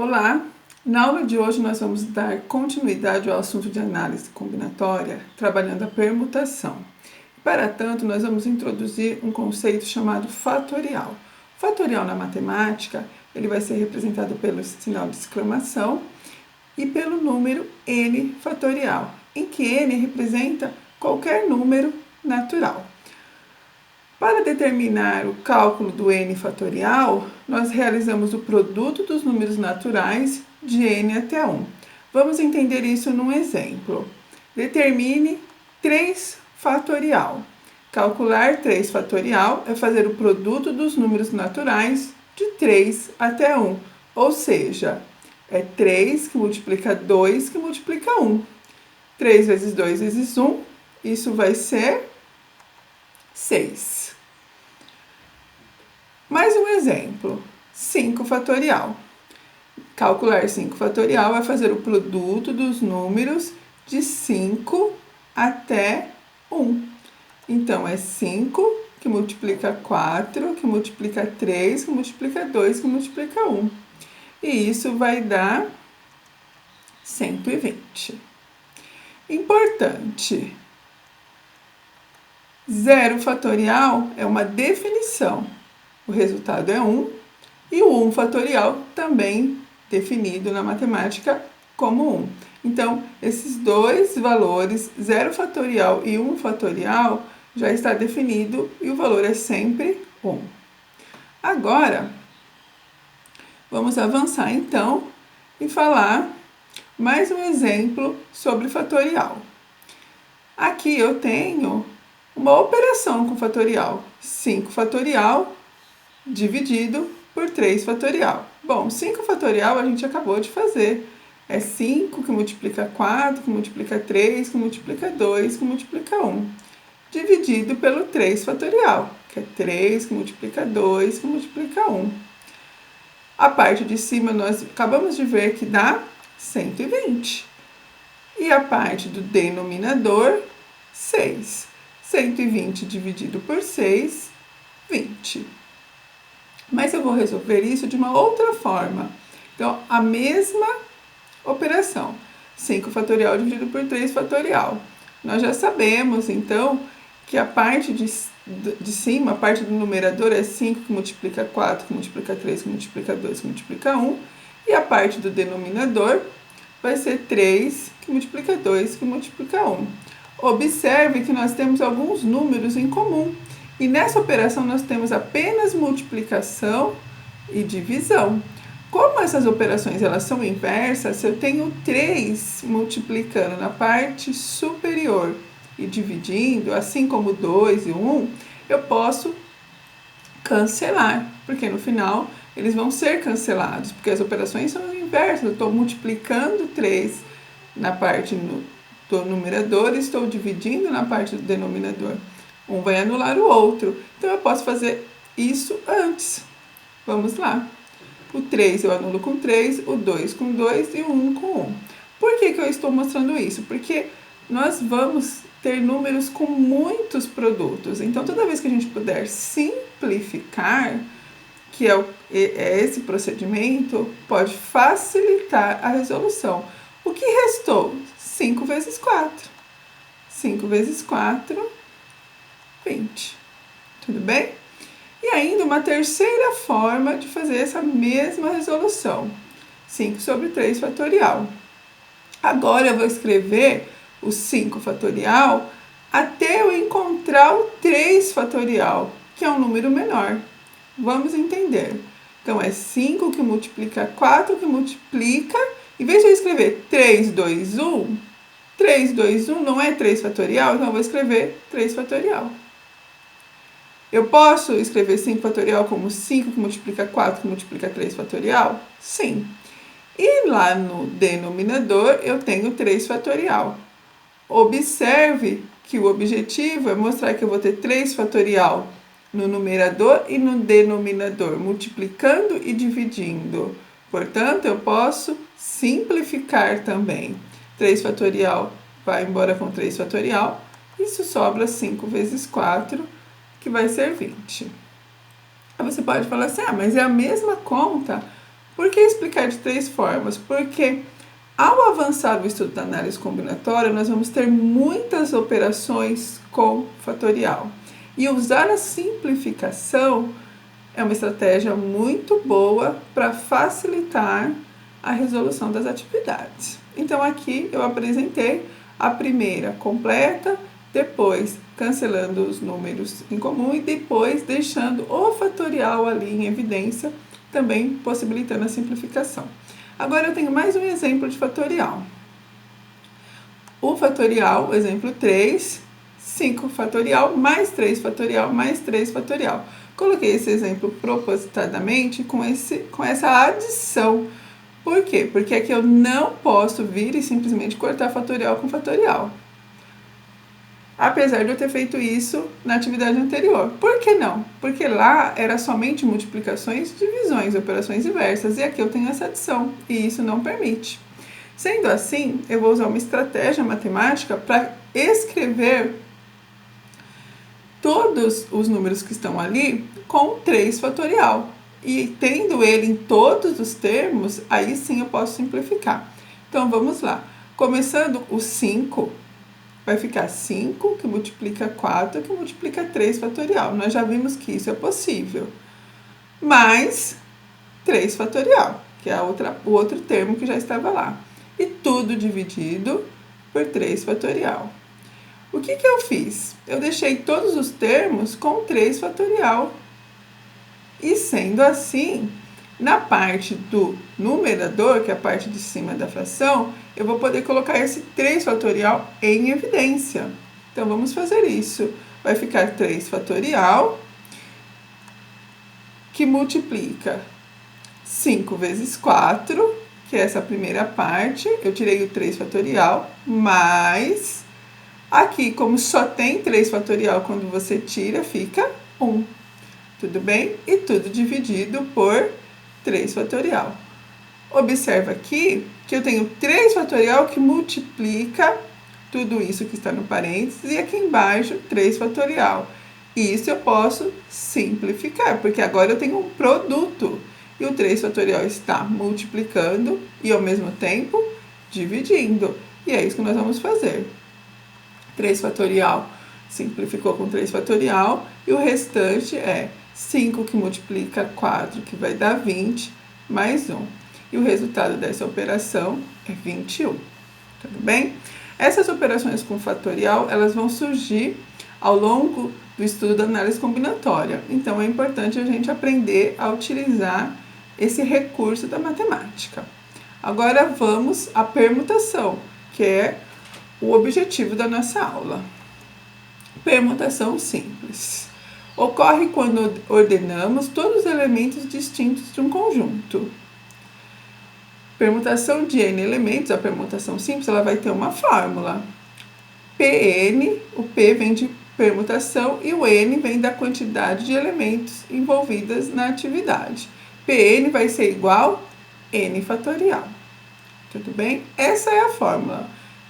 Olá! Na aula de hoje nós vamos dar continuidade ao assunto de análise combinatória, trabalhando a permutação. Para tanto, nós vamos introduzir um conceito chamado fatorial. O fatorial na matemática, ele vai ser representado pelo sinal de exclamação e pelo número n fatorial, em que n representa qualquer número natural. Para determinar o cálculo do n fatorial, nós realizamos o produto dos números naturais de n até 1. Vamos entender isso num exemplo. Determine 3 fatorial. Calcular 3 fatorial é fazer o produto dos números naturais de 3 até 1. Ou seja, é 3 que multiplica 2 que multiplica 1. 3 vezes 2 vezes 1, isso vai ser 6. Mais um exemplo, 5 fatorial. Calcular 5 fatorial é fazer o produto dos números de 5 até 1. Então, é 5 que multiplica 4, que multiplica 3, que multiplica 2, que multiplica 1. E isso vai dar 120. Importante. 0 fatorial é uma definição. O resultado é 1 e o 1 fatorial também definido na matemática como 1. Então, esses dois valores, 0 fatorial e 1 fatorial, já está definido e o valor é sempre 1. Agora, vamos avançar então e falar mais um exemplo sobre fatorial. Aqui eu tenho uma operação com fatorial, 5 fatorial dividido por 3 fatorial. Bom, 5 fatorial a gente acabou de fazer. É 5 que multiplica 4, que multiplica 3, que multiplica 2, que multiplica 1. Dividido pelo 3 fatorial, que é 3 que multiplica 2, que multiplica 1. A parte de cima nós acabamos de ver que dá 120. E a parte do denominador, 6. 120 dividido por 6, 20. Mas eu vou resolver isso de uma outra forma. Então, a mesma operação. 5 fatorial dividido por 3 fatorial. Nós já sabemos, então, que a parte de cima, a parte do numerador é 5 que multiplica 4, que multiplica 3, que multiplica 2, que multiplica 1. E a parte do denominador vai ser 3 que multiplica 2, que multiplica 1. Observe que nós temos alguns números em comum. E nessa operação nós temos apenas multiplicação e divisão. Como essas operações elas são inversas, se eu tenho 3 multiplicando na parte superior e dividindo, assim como 2 e 1, eu posso cancelar, porque no final eles vão ser cancelados, porque as operações são inversas. Eu estou multiplicando 3 na parte do numerador e estou dividindo na parte do denominador. Um vai anular o outro. Então, eu posso fazer isso antes. Vamos lá. O 3 eu anulo com 3, o 2 com 2 e o 1 com 1. Por que eu estou mostrando isso? Porque nós vamos ter números com muitos produtos. Então, toda vez que a gente puder simplificar, que é esse procedimento, pode facilitar a resolução. O que restou? 5 vezes 4. 5 vezes 4... 20. Tudo bem? E ainda uma terceira forma de fazer essa mesma resolução. 5 sobre 3 fatorial. Agora eu vou escrever o 5 fatorial até eu encontrar o 3 fatorial, que é um número menor. Vamos entender. Então, é 5 que multiplica 4 que multiplica. Em vez de eu escrever 3, 2, 1, 3, 2, 1 não é 3 fatorial, então eu vou escrever 3 fatorial. Eu posso escrever 5 fatorial como 5 que multiplica 4 que multiplica 3 fatorial? Sim. E lá no denominador eu tenho 3 fatorial. Observe que o objetivo é mostrar que eu vou ter 3 fatorial no numerador e no denominador, multiplicando e dividindo. Portanto, eu posso simplificar também. 3 fatorial vai embora com 3 fatorial. Isso sobra 5 vezes 4, que vai ser 20. Aí você pode falar assim, mas é a mesma conta. Por que explicar de 3 formas? Porque ao avançar o estudo da análise combinatória, nós vamos ter muitas operações com fatorial. E usar a simplificação é uma estratégia muito boa para facilitar a resolução das atividades. Então, aqui eu apresentei a primeira completa, depois cancelando os números em comum e depois deixando o fatorial ali em evidência, também possibilitando a simplificação. Agora eu tenho mais um exemplo de fatorial. O fatorial, exemplo 3, 5 fatorial, mais 3 fatorial, mais 3 fatorial. Coloquei esse exemplo propositadamente com essa adição. Por quê? Porque aqui eu não posso vir e simplesmente cortar fatorial com fatorial. Apesar de eu ter feito isso na atividade anterior. Por que não? Porque lá era somente multiplicações, divisões, operações inversas, e aqui eu tenho essa adição, e isso não permite. Sendo assim, eu vou usar uma estratégia matemática para escrever todos os números que estão ali com 3 fatorial. E tendo ele em todos os termos, aí sim eu posso simplificar. Então, vamos lá. Começando o 5, vai ficar 5 que multiplica 4 que multiplica 3 fatorial. Nós já vimos que isso é possível. Mais 3 fatorial, que é o outro termo que já estava lá. E tudo dividido por 3 fatorial. O que eu fiz? Eu deixei todos os termos com 3 fatorial. E sendo assim, na parte do numerador, que é a parte de cima da fração, eu vou poder colocar esse 3 fatorial em evidência. Então, vamos fazer isso. Vai ficar 3 fatorial, que multiplica 5 vezes 4, que é essa primeira parte. Eu tirei o 3 fatorial, mais... Aqui, como só tem 3 fatorial, quando você tira, fica 1. Tudo bem? E tudo dividido por 3 fatorial. Observa aqui que eu tenho 3 fatorial que multiplica tudo isso que está no parênteses e aqui embaixo 3 fatorial. E isso eu posso simplificar, porque agora eu tenho um produto. E o 3 fatorial está multiplicando e ao mesmo tempo dividindo. E é isso que nós vamos fazer. 3 fatorial simplificou com 3 fatorial e o restante é 5 que multiplica 4, que vai dar 20, mais 1. E o resultado dessa operação é 21. Tudo bem? Essas operações com fatorial, elas vão surgir ao longo do estudo da análise combinatória. Então, é importante a gente aprender a utilizar esse recurso da matemática. Agora, vamos à permutação, que é o objetivo da nossa aula. Permutação simples. Ocorre quando ordenamos todos os elementos distintos de um conjunto. Permutação de n elementos, a permutação simples, ela vai ter uma fórmula. Pn, o P vem de permutação e o n vem da quantidade de elementos envolvidas na atividade. Pn vai ser igual a n fatorial. Tudo bem? Essa é a fórmula.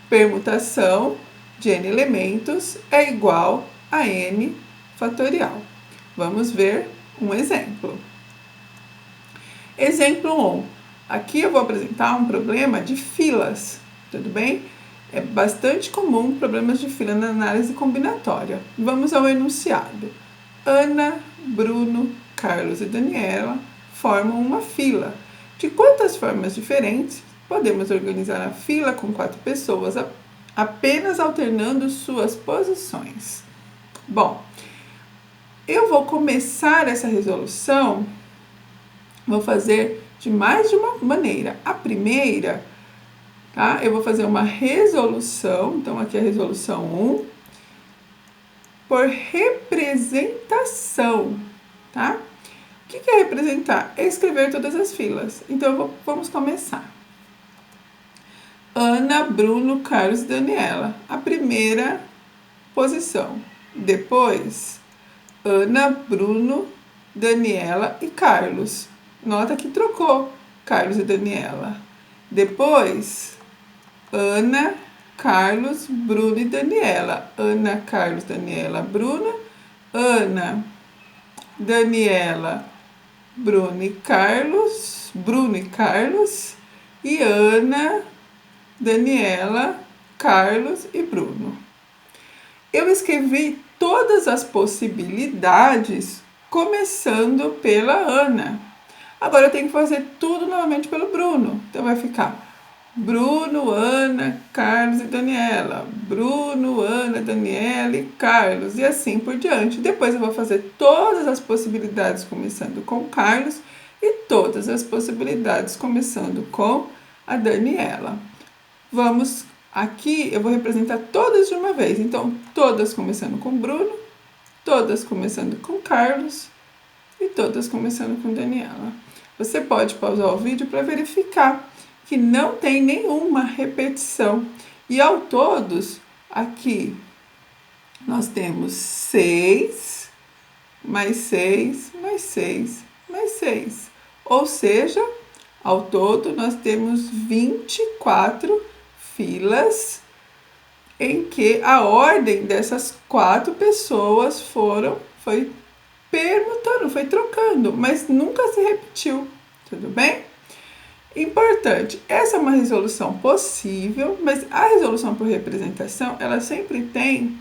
Permutação de n elementos é igual a n fatorial. Vamos ver um exemplo. Exemplo 1. Aqui eu vou apresentar um problema de filas, tudo bem? É bastante comum problemas de fila na análise combinatória. Vamos ao enunciado. Ana, Bruno, Carlos e Daniela formam uma fila. De quantas formas diferentes podemos organizar a fila com 4 pessoas apenas alternando suas posições? Bom, eu vou começar essa resolução, vou fazer de mais de uma maneira. A primeira, tá? Eu vou fazer uma resolução, então aqui é a resolução 1, por representação, tá? O que é representar? É escrever todas as filas. Então, vamos começar. Ana, Bruno, Carlos e Daniela. A primeira posição. Depois, Ana, Bruno, Daniela e Carlos. Nota que trocou Carlos e Daniela. Depois, Ana, Carlos, Bruno e Daniela. Ana, Carlos, Daniela, Bruna. Ana, Daniela, Bruno e Carlos, Bruno e Carlos, e Ana, Daniela, Carlos e Bruno. Eu escrevi todas as possibilidades, começando pela Ana. Agora eu tenho que fazer tudo novamente pelo Bruno. Então vai ficar Bruno, Ana, Carlos e Daniela. Bruno, Ana, Daniela e Carlos. E assim por diante. Depois eu vou fazer todas as possibilidades começando com Carlos e todas as possibilidades começando com a Daniela. Vamos aqui, eu vou representar todas de uma vez. Então, todas começando com Bruno, todas começando com Carlos e todas começando com Daniela. Você pode pausar o vídeo para verificar que não tem nenhuma repetição. E ao todos, aqui nós temos 6, mais 6, mais 6, mais 6. Ou seja, ao todo nós temos 24 filas em que a ordem dessas 4 pessoas foi permutando, foi trocando, mas nunca se repetiu, tudo bem? Importante, essa é uma resolução possível, mas a resolução por representação, ela sempre tem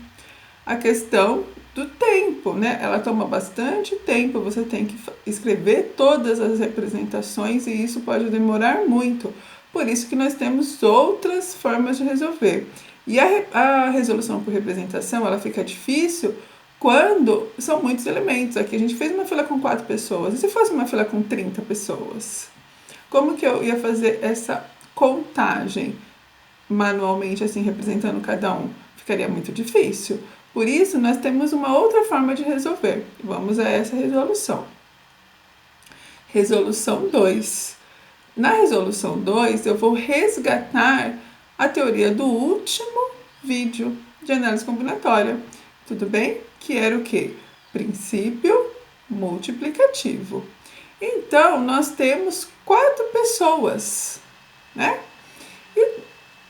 a questão do tempo, né? Ela toma bastante tempo, você tem que escrever todas as representações e isso pode demorar muito. Por isso que nós temos outras formas de resolver. E a resolução por representação, ela fica difícil quando são muitos elementos. Aqui a gente fez uma fila com 4 pessoas. E se fosse uma fila com 30 pessoas? Como que eu ia fazer essa contagem manualmente, assim, representando cada um? Ficaria muito difícil. Por isso, nós temos uma outra forma de resolver. Vamos a essa resolução. Resolução 2. Na resolução 2, eu vou resgatar a teoria do último vídeo de análise combinatória. Tudo bem? Que era o quê? Princípio multiplicativo. Então, nós temos 4 pessoas, né? E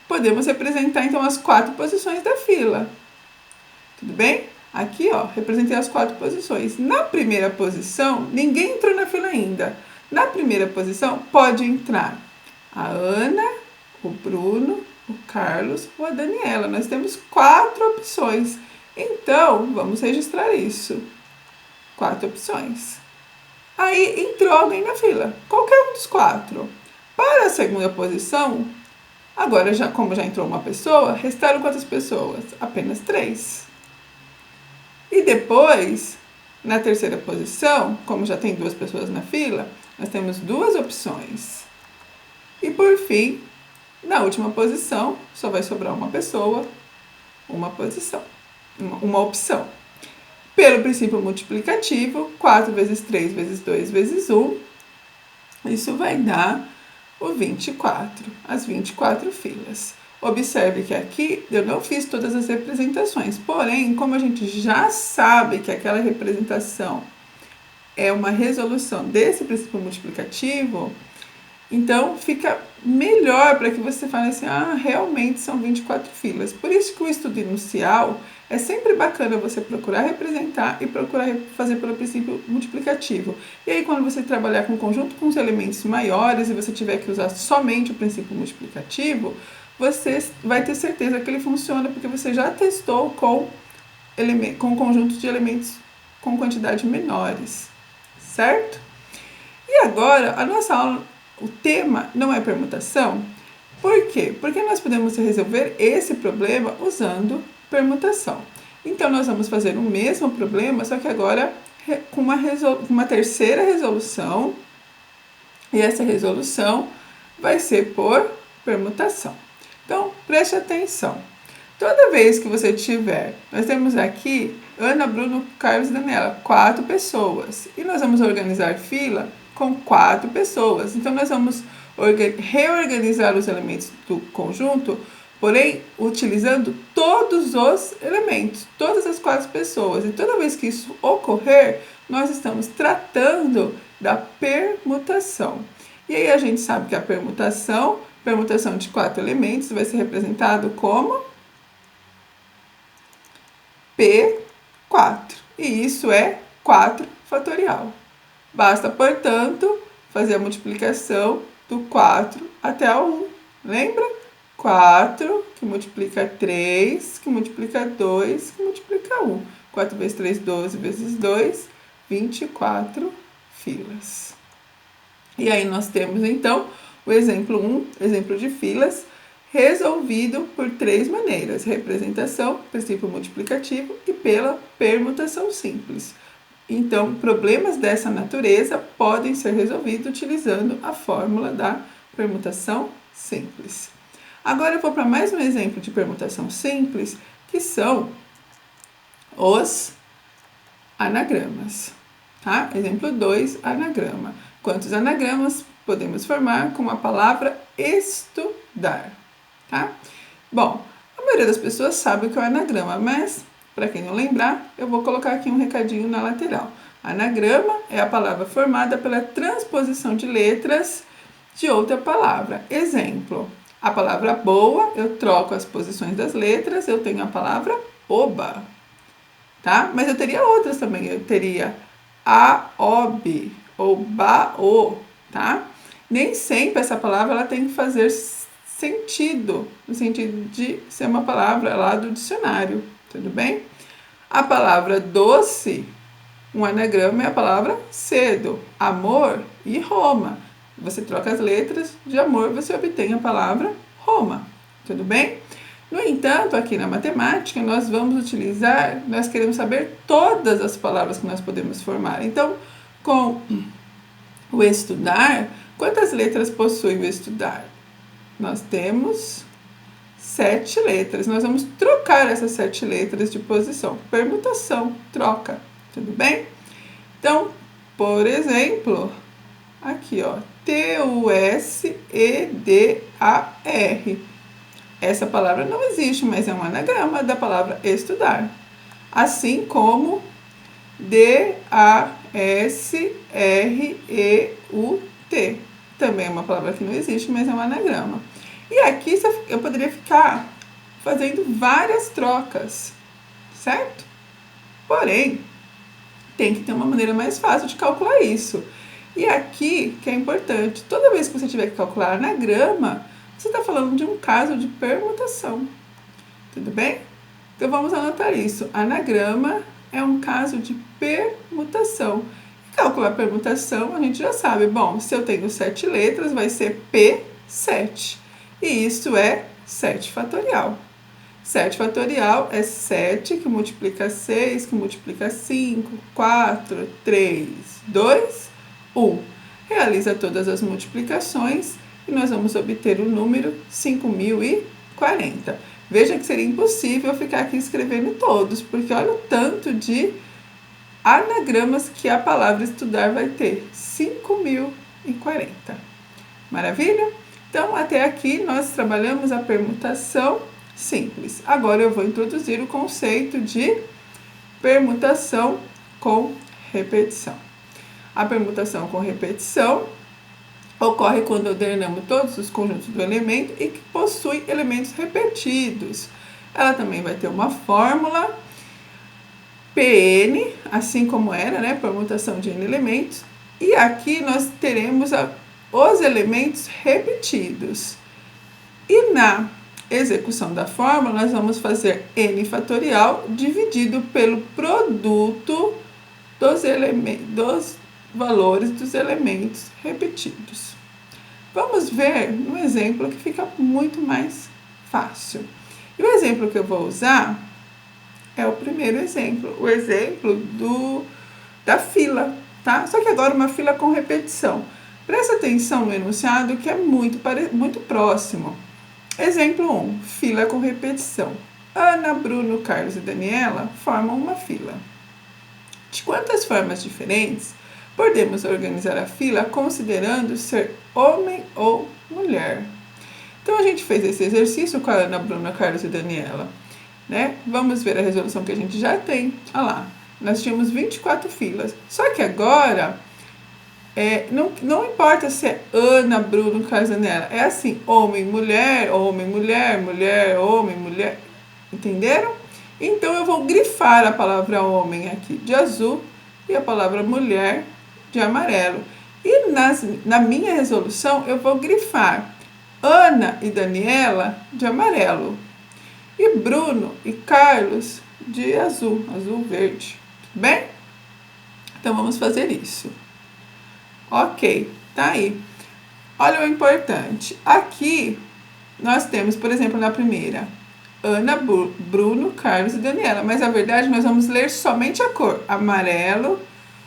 podemos representar, então, as 4 posições da fila. Tudo bem? Aqui, ó, representei as 4 posições. Na primeira posição, ninguém entrou na fila ainda. Na primeira posição, pode entrar a Ana, o Bruno, o Carlos ou a Daniela. Nós temos 4 opções. Então, vamos registrar isso. 4 opções. Aí entrou alguém na fila, qualquer um dos 4. Para a segunda posição, agora como já entrou uma pessoa, restaram quantas pessoas? Apenas 3. E depois, na terceira posição, como já tem 2 pessoas na fila, nós temos 2 opções. E por fim, na última posição, só vai sobrar uma pessoa, uma posição, uma opção. Pelo princípio multiplicativo, 4 vezes 3 vezes 2 vezes 1, isso vai dar o 24, as 24 filas. Observe que aqui eu não fiz todas as representações, porém, como a gente já sabe que aquela representação é uma resolução desse princípio multiplicativo, então fica melhor para que você fale assim, realmente são 24 filas. Por isso que o estudo inicial é sempre bacana você procurar representar e procurar fazer pelo princípio multiplicativo. E aí quando você trabalhar com um conjunto com os elementos maiores e você tiver que usar somente o princípio multiplicativo, você vai ter certeza que ele funciona porque você já testou com conjuntos de elementos com quantidade menores, certo? E agora, a nossa aula, o tema não é permutação. Por quê? Porque nós podemos resolver esse problema usando permutação. Então, nós vamos fazer o mesmo problema, só que agora com uma terceira resolução. E essa resolução vai ser por permutação. Então, preste atenção. Toda vez que você tiver, nós temos aqui Ana, Bruno, Carlos e Daniela, 4 pessoas. E nós vamos organizar fila com 4 pessoas. Então, nós vamos reorganizar os elementos do conjunto, porém, utilizando todos os elementos, todas as 4 pessoas. E toda vez que isso ocorrer, nós estamos tratando da permutação. E aí a gente sabe que a permutação de 4 elementos vai ser representado como P4. E isso é 4 fatorial. Basta, portanto, fazer a multiplicação do 4 até o 1. Lembra? 4 que multiplica 3, que multiplica 2, que multiplica 1. 4 vezes 3, 12 vezes 2, 24 filas. E aí nós temos então o exemplo 1, exemplo de filas, resolvido por 3 maneiras: representação, princípio multiplicativo e pela permutação simples. Então, problemas dessa natureza podem ser resolvidos utilizando a fórmula da permutação simples. Agora eu vou para mais um exemplo de permutação simples, que são os anagramas. Tá? Exemplo 2, anagrama. Quantos anagramas podemos formar com a palavra estudar? Tá? Bom, a maioria das pessoas sabe o que é o anagrama, mas para quem não lembrar, eu vou colocar aqui um recadinho na lateral. Anagrama é a palavra formada pela transposição de letras de outra palavra. Exemplo, a palavra boa, eu troco as posições das letras, eu tenho a palavra oba. Tá? Mas eu teria outras também, eu teria aob ou baô, tá? Nem sempre essa palavra ela tem que fazer sentido, no sentido de ser uma palavra lá do dicionário, tudo bem? A palavra doce, um anagrama é a palavra cedo, amor e Roma. Você troca as letras de amor, você obtém a palavra Roma, tudo bem? No entanto, aqui na matemática, nós queremos saber todas as palavras que nós podemos formar. Então, com o estudar, quantas letras possui o estudar? Nós temos 7 letras. Nós vamos trocar essas 7 letras de posição. Permutação, troca. Tudo bem? Então, por exemplo, aqui, ó, T-U-S-E-D-A-R. Essa palavra não existe, mas é um anagrama da palavra estudar. Assim como D-A-S-R-E-U-T. Também é uma palavra que não existe, mas é um anagrama. E aqui eu poderia ficar fazendo várias trocas, certo? Porém, tem que ter uma maneira mais fácil de calcular isso. E aqui, que é importante, toda vez que você tiver que calcular anagrama, você está falando de um caso de permutação. Tudo bem? Então vamos anotar isso. Anagrama é um caso de permutação. E calcular permutação, a gente já sabe. Bom, se eu tenho 7 letras, vai ser P7. E isso é 7 fatorial. 7 fatorial é 7 que multiplica 6, que multiplica 5, 4, 3, 2, 1. Realiza todas as multiplicações e nós vamos obter o número 5.040. Veja que seria impossível ficar aqui escrevendo todos, porque olha o tanto de anagramas que a palavra estudar vai ter. 5.040. Maravilha? Então, até aqui nós trabalhamos a permutação simples. Agora eu vou introduzir o conceito de permutação com repetição. A permutação com repetição ocorre quando ordenamos todos os conjuntos do elemento e que possui elementos repetidos. Ela também vai ter uma fórmula Pn, assim como era, né, permutação de n elementos. E aqui nós teremos os elementos repetidos. E na execução da fórmula, nós vamos fazer n fatorial dividido pelo produto dos valores dos elementos repetidos. Vamos ver um exemplo que fica muito mais fácil. E o exemplo que eu vou usar é o primeiro exemplo, o exemplo da fila, tá? Só que agora uma fila com repetição. Presta atenção no enunciado que é muito próximo. Exemplo 1, fila com repetição. Ana, Bruno, Carlos e Daniela formam uma fila. De quantas formas diferentes podemos organizar a fila considerando ser homem ou mulher? Então, a gente fez esse exercício com a Ana, Bruna, Carlos e Daniela, né? Vamos ver a resolução que a gente já tem. Olha lá, nós tínhamos 24 filas. Só que agora, não importa se é Ana, Bruno, Carlos e Daniela. É assim, homem, mulher, mulher, homem, mulher. Entenderam? Então, eu vou grifar a palavra homem aqui de azul e a palavra mulher de amarelo. E na minha resolução eu vou grifar Ana e Daniela de amarelo e Bruno e Carlos de azul, azul verde, tudo bem? Então vamos fazer isso. Ok, tá aí. Olha o importante. Aqui nós temos, por exemplo, na primeira, Ana, Bruno, Carlos e Daniela. Mas na verdade nós vamos ler somente a cor amarelo,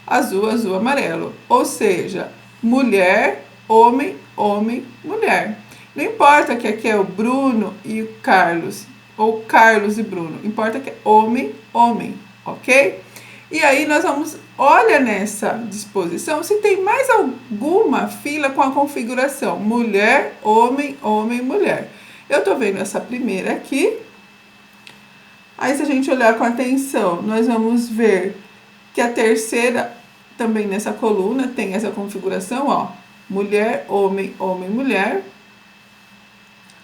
azul, azul, amarelo. Ou seja, mulher, homem, homem, mulher. Não importa que aqui é o Bruno e o Carlos, ou Carlos e Bruno. Importa que é homem, homem, ok? E aí nós vamos, olha nessa disposição se tem mais alguma fila com a configuração mulher, homem, homem, mulher. Eu estou vendo essa primeira aqui. Aí se a gente olhar com atenção, nós vamos ver que a terceira, também nessa coluna, tem essa configuração, ó. Mulher, homem, homem, mulher.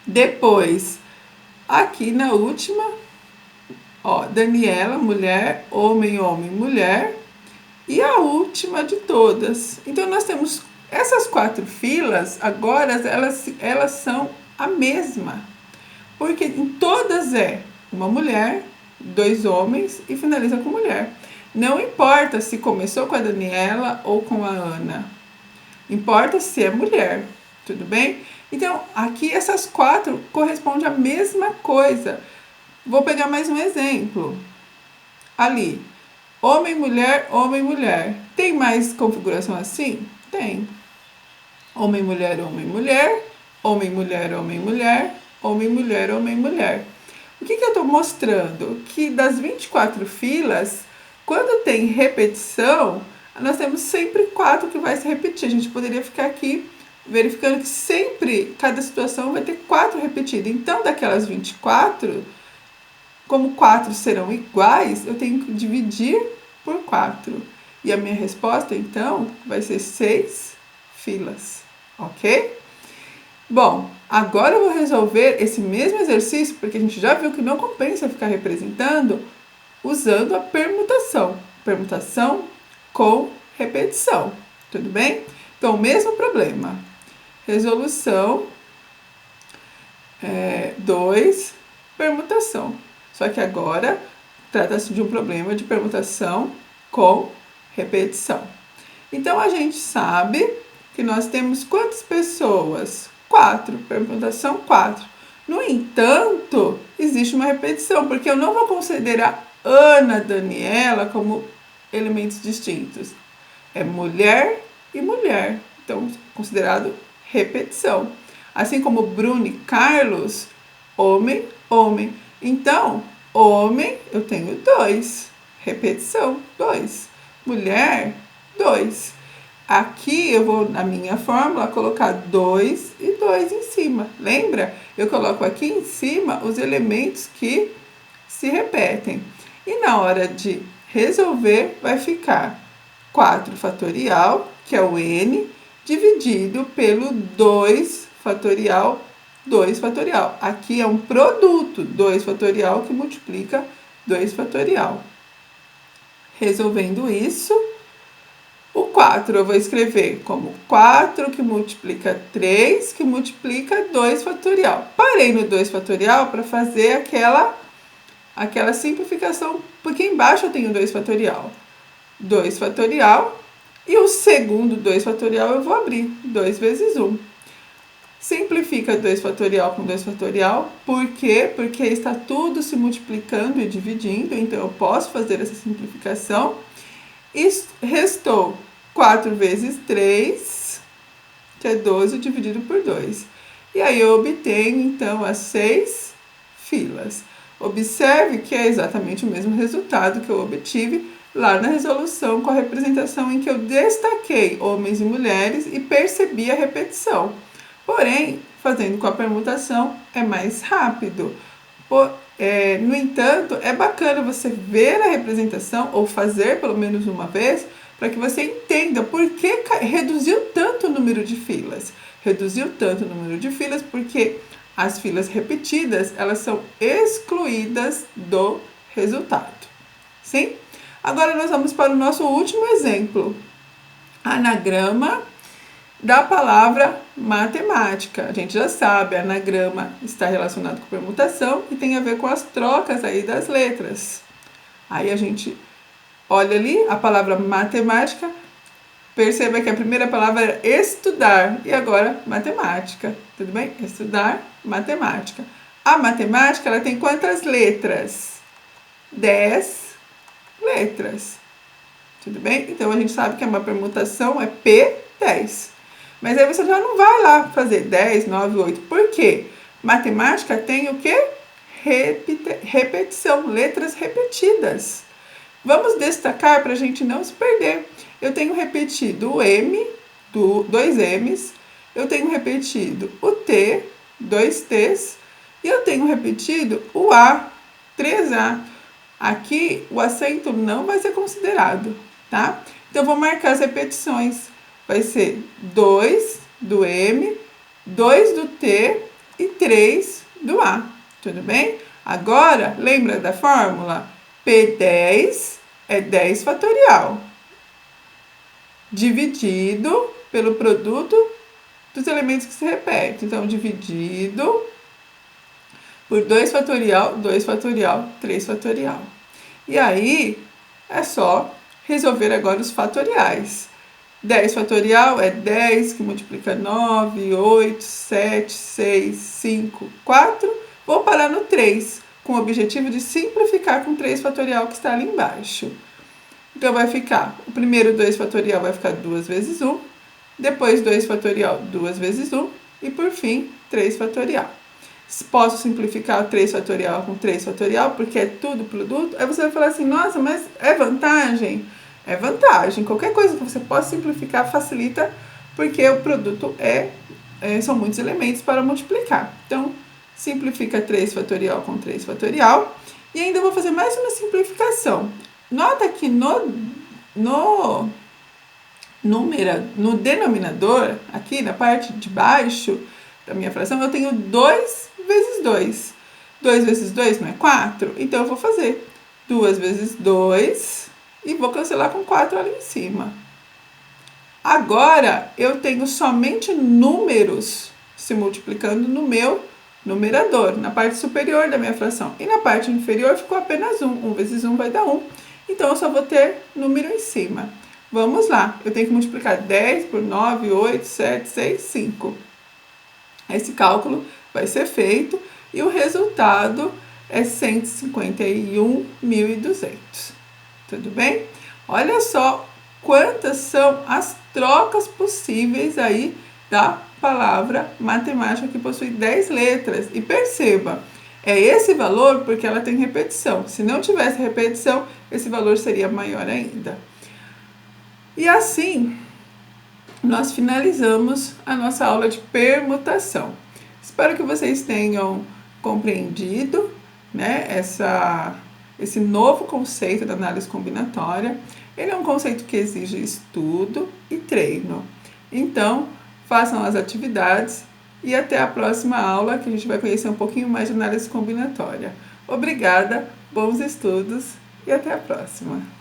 Depois, aqui na última, ó, Daniela, mulher, homem, homem, mulher. E a última de todas. Então, nós temos essas 4 filas, agora elas são a mesma. Porque em todas é uma mulher, 2 homens e finaliza com mulher. Não importa se começou com a Daniela ou com a Ana. Importa se é mulher, tudo bem? Então, aqui essas 4 correspondem à mesma coisa. Vou pegar mais um exemplo. Ali, homem, mulher, homem, mulher. Tem mais configuração assim? Tem. Homem, mulher, homem, mulher. Homem, mulher, homem, mulher. Homem, mulher, homem, mulher. O que eu estou mostrando? Que das 24 filas, quando tem repetição, nós temos sempre 4 que vai se repetir. A gente poderia ficar aqui verificando que sempre, cada situação vai ter 4 repetidas. Então, daquelas 24, como 4 serão iguais, eu tenho que dividir por 4. E a minha resposta, então, vai ser 6 filas, ok? Bom, agora eu vou resolver esse mesmo exercício, porque a gente já viu que não compensa ficar representando usando a permutação. Permutação com repetição, tudo bem? Então, o mesmo problema. Resolução 2, permutação. Só que agora trata-se de um problema de permutação com repetição. Então, a gente sabe que nós temos quantas pessoas? 4, permutação 4. No entanto, existe uma repetição, porque eu não vou considerar Ana, Daniela como elementos distintos. É mulher e mulher. Então, considerado repetição. Assim como Bruno e Carlos, homem, homem. Então, homem, eu tenho 2. Repetição, 2. Mulher, 2. Aqui eu vou, na minha fórmula, colocar 2 e 2 em cima. Lembra? Eu coloco aqui em cima os elementos que se repetem. E na hora de resolver, vai ficar 4 fatorial, que é o n, dividido pelo 2 fatorial, 2 fatorial. Aqui é um produto, 2 fatorial que multiplica 2 fatorial. Resolvendo isso, o 4 eu vou escrever como 4 que multiplica 3, que multiplica 2 fatorial. Parei no 2 fatorial para fazer aquela simplificação, porque embaixo eu tenho 2 fatorial. 2 fatorial e o segundo 2 fatorial eu vou abrir, 2 vezes 1. Simplifica 2 fatorial com 2 fatorial, por quê? Porque está tudo se multiplicando e dividindo, então eu posso fazer essa simplificação. E restou 4 vezes 3, que é 12 dividido por 2. E aí eu obtenho, então, as 6 filas. Observe que é exatamente o mesmo resultado que eu obtive lá na resolução com a representação em que eu destaquei homens e mulheres e percebi a repetição. Porém, fazendo com a permutação é mais rápido. No entanto, é bacana você ver a representação ou fazer pelo menos uma vez para que você entenda por que reduziu tanto o número de filas. Reduziu tanto o número de filas porque as filas repetidas, elas são excluídas do resultado. Sim? Agora nós vamos para o nosso último exemplo. Anagrama da palavra matemática. A gente já sabe, anagrama está relacionado com permutação e tem a ver com as trocas aí das letras. Aí a gente olha ali a palavra matemática, perceba que a primeira palavra era estudar e agora matemática, tudo bem? Estudar, matemática. A matemática, ela tem quantas letras? 10 letras, tudo bem? Então a gente sabe que uma permutação é P10. Mas aí você já não vai lá fazer 10, 9, 8. Por quê? Matemática tem o quê? Repetição, letras repetidas. Vamos destacar para a gente não se perder. Eu tenho repetido o M, dois M's. Eu tenho repetido o T, dois T's. E eu tenho repetido o A, 3A. Aqui o acento não vai ser considerado, tá? Então eu vou marcar as repetições. Vai ser 2 do M, 2 do T e 3 do A, tudo bem? Agora, lembra da fórmula? P10 é 10 fatorial, dividido pelo produto dos elementos que se repetem. Então, dividido por 2 fatorial, 2 fatorial, 3 fatorial. E aí, é só resolver agora os fatoriais. 10 fatorial é 10 que multiplica 9, 8, 7, 6, 5, 4. Vou parar no 3, com o objetivo de simplificar com 3 fatorial que está ali embaixo. Então vai ficar, o primeiro 2 fatorial vai ficar 2 vezes 1, depois 2 fatorial 2 vezes 1 e por fim 3 fatorial. Posso simplificar o 3 fatorial com 3 fatorial porque é tudo produto? Aí você vai falar assim, nossa, mas é vantagem? É vantagem. Qualquer coisa que você possa simplificar facilita, porque o produto são muitos elementos para multiplicar. Então, simplifica 3 fatorial com 3 fatorial. E ainda vou fazer mais uma simplificação. Nota que no denominador, aqui na parte de baixo da minha fração, eu tenho 2 vezes 2. 2 vezes 2 não é 4? Então, eu vou fazer 2 vezes 2... e vou cancelar com 4 ali em cima. Agora, eu tenho somente números se multiplicando no meu numerador, na parte superior da minha fração. E na parte inferior ficou apenas 1. 1 vezes 1 vai dar 1. Então, eu só vou ter número em cima. Vamos lá. Eu tenho que multiplicar 10 por 9, 8, 7, 6, 5. Esse cálculo vai ser feito e o resultado é 151.200. Tudo bem? Olha só quantas são as trocas possíveis aí da palavra matemática, que possui 10 letras. E perceba, é esse valor porque ela tem repetição. Se não tivesse repetição, esse valor seria maior ainda. E assim, nós finalizamos a nossa aula de permutação. Espero que vocês tenham compreendido, né, esse novo conceito da análise combinatória. Ele é um conceito que exige estudo e treino. Então, façam as atividades e até a próxima aula, que a gente vai conhecer um pouquinho mais de análise combinatória. Obrigada, bons estudos e até a próxima!